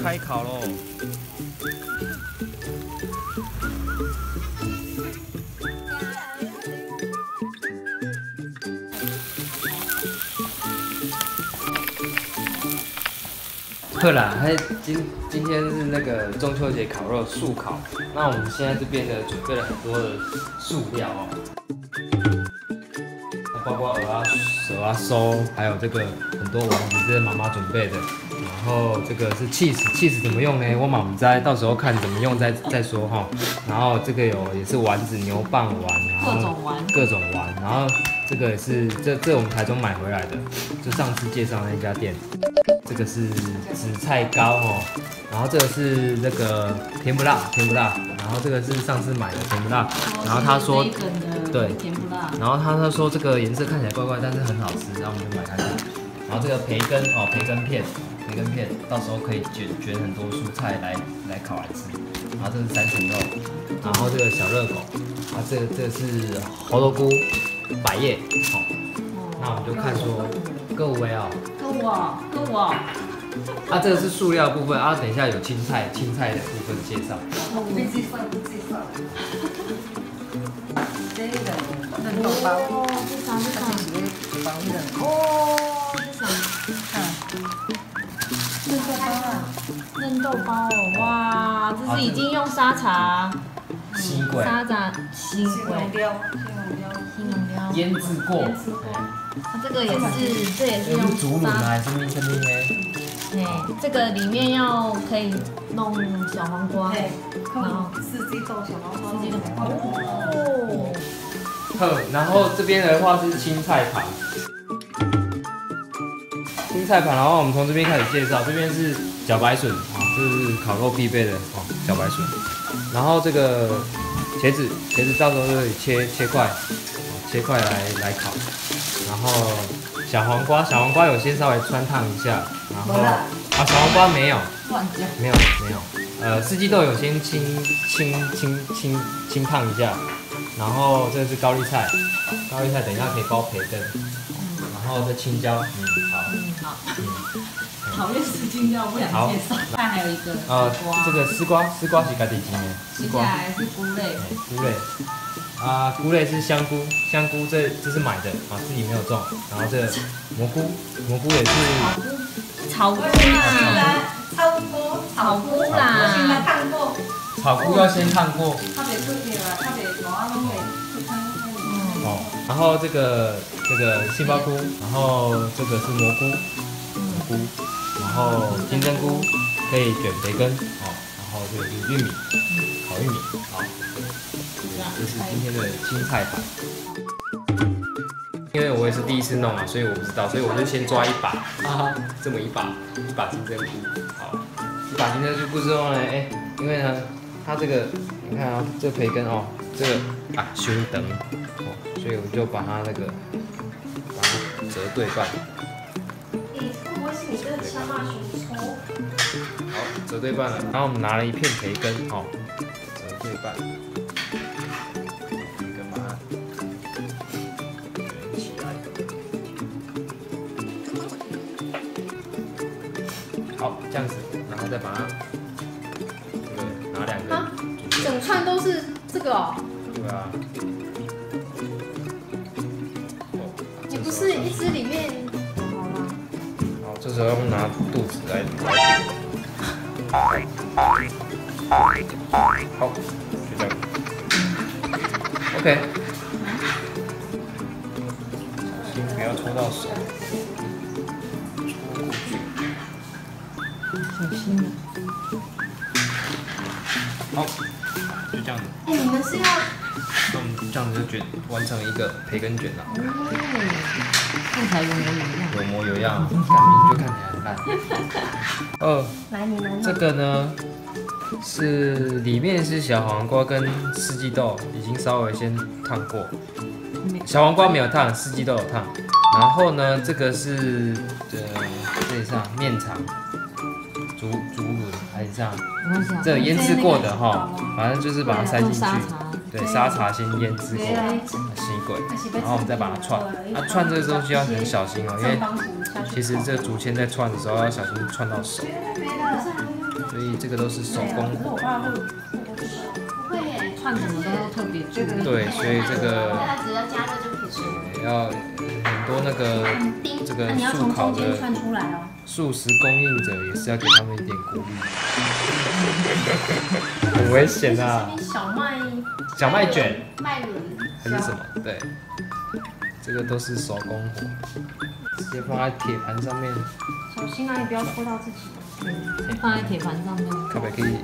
开烤喽！对啦，今天是那个中秋节烤肉素烤，那我们现在这边呢准备了很多的素料哦，包括鹅啊收，还有这个很多丸子，这是妈妈准备的。然后这个是 cheese 怎么用呢？我妈不知道，到时候看怎么用再说哈。然后这个也是丸子、牛蒡丸，然后各种丸，然后这个也是这我们台中买回来的，就上次介绍那家店。这个是紫菜糕哦，然后这个是那个甜不辣，然后这个是上次买的甜不辣，然后他说对甜不辣，然后他说这个颜色看起来怪怪，但是很好吃，然后我们就买下去。然后这个培根片，到时候可以卷很多蔬菜来烤来吃。然后这是三层肉，然后这个小热狗，啊这个是猴头菇、百叶，好，那我们就看说各位哦。跟我啊，这个是塑料部分啊，等一下有青菜的部分介绍。不介绍。这个嫩豆包，这啥？包的。哦，这啥？嫩豆包啊，嫩豆包哦，哇，这是已经用沙茶西瓜腌制过。它这个也是，这也是用竹轮还是冰呢？这个里面可以弄小黄瓜，然后四季豆、小黄瓜、哦。好，然后这边的话是青菜盘，然后我们从这边开始介绍，这边是茭白笋啊，这是烤肉必备的哦，茭白笋。然后这个茄子到时候可以切块来烤。然后小黄瓜有先稍微穿烫一下，然后小黄瓜没有，四季豆有先清烫一下，然后这个是高丽菜等一下可以包培根，然后这青椒，好，讨厌吃青椒，不想介绍。看还有一个这个丝瓜是家己种的，接下来是菇类。菇类是香菇这是买的啊，自己没有种。然后这蘑菇也是草菇啦，草菇要先烫过。然后这个杏鲍菇，然后这个是蘑菇，然后金针菇可以卷培根，然后这个是玉米，烤玉米，好。这是今天的青菜盘，因为我也是第一次弄啊，所以我不知道，所以我就先抓一把，这么一把金针菇，好，一把金针菇之后呢，因为呢，它这个你看啊，这培根哦，这个胸等所以我就把它折对半。好，折对半了，然后我们拿了一片培根，折对半。好，这样子，然后再把它拿两个，整串都是这个哦。对啊。你不是一只里面好，这时候用拿肚子来顶。好，就这样。OK。小心不要戳到手。小心了。好，就这样子。你们是要？这样子就完成一个培根卷了。看起来有模有样。有模有样，感觉就看起来很烂。来，你们这个呢是里面是小黄瓜跟四季豆，已经稍微先烫过。小黄瓜没有烫，四季豆有烫。然后呢，这个是这里上面肠。竹轮还是这样，这腌制过的哈，反正就是把它塞进去，对，沙茶先腌制过，吸轨，然后我们再把它串，串这个东西要很小心哦，因为其实这竹签在串的时候要小心串到手。所以这个都是手工可是我爸会不会耶，串什么都要特别注意。对，所以这个它只要加热就可以吃。要很多那个这个你要从速烤的中间串出来哦。素食供应者也是要给他们一点鼓励，很危险啊！小麦卷麦轮还是什么？对，这个都是手工活，直接放在铁盘上面，小心啊，你不要戳到自己。放在铁盘上面。可不可以？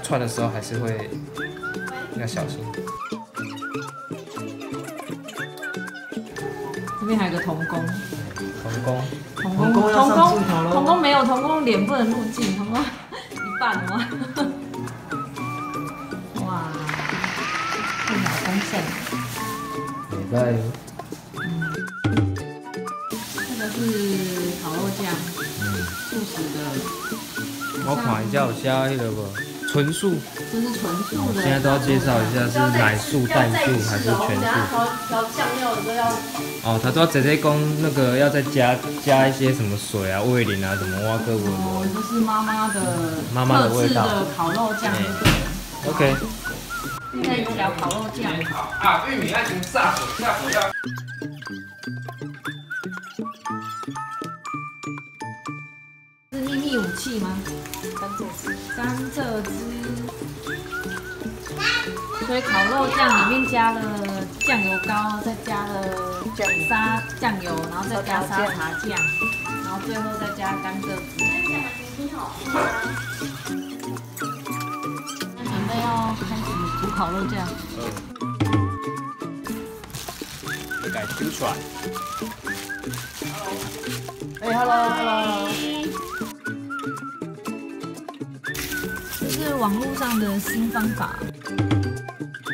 串的时候还是会要小心。这边还有个童工。童工没有，童工脸不能入镜，童工一半了吗？哇，电脑丰盛。礼拜这个是烤肉酱，素食的。我看一下有写那个不？纯素。这是纯素的。现在都要介绍一下是奶素、蛋素还是全素。调酱料的时候要。哦，他都要直接讲那个要再加一些什么水啊、味淋啊什么挖个味哦，这是妈妈的味道。特制的烤肉酱。OK。现在调烤肉酱。啊，玉米要先炸火要。是秘密武器吗？甘蔗汁。所以烤肉酱里面加了酱油膏，再加了酱油，然后再加沙茶酱，然后最后再加甘蔗汁。准备要开始煮烤肉酱。给丢出来。Hello。这是网络上的新方法。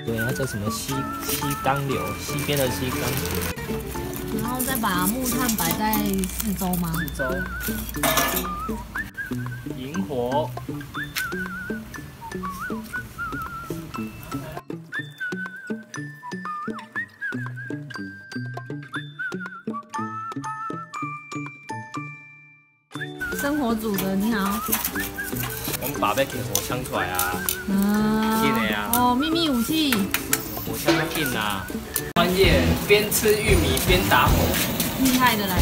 对，它叫什么西缸流，西边的西缸流。然后再把木炭摆在四周吗？四周。引火。生火煮的，你好。我们爸要给火枪出来啊！紧的啊！哦，秘密武器。火枪要紧啊！专业，边吃玉米边打火。厉害的来了。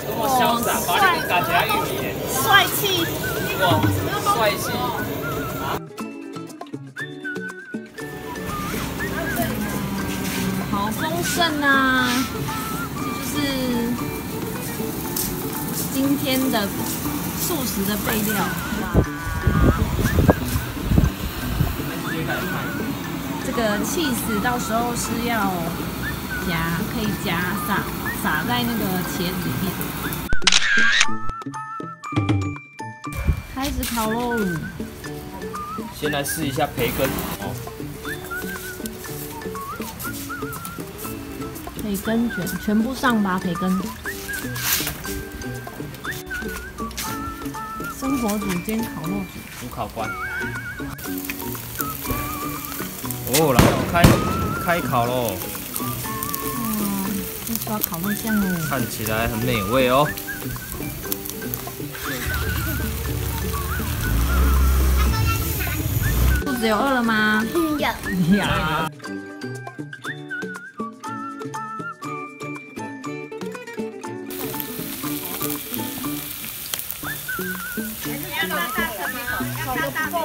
多么潇洒，把你打起来玉米。帅气。哇，帅气。好丰盛啊！这就是今天的素食的备料。这个cheese到时候是要可以撒在那个茄子里面。开始烤喽！先来试一下培根哦。培根卷全部上吧，培根。生火煮兼烤肉煮。主考官。哦，来哦，开烤喽！哇，这刷烤肉酱哦。看起来很美味哦。肚子有饿了吗？有。呀。烤得不够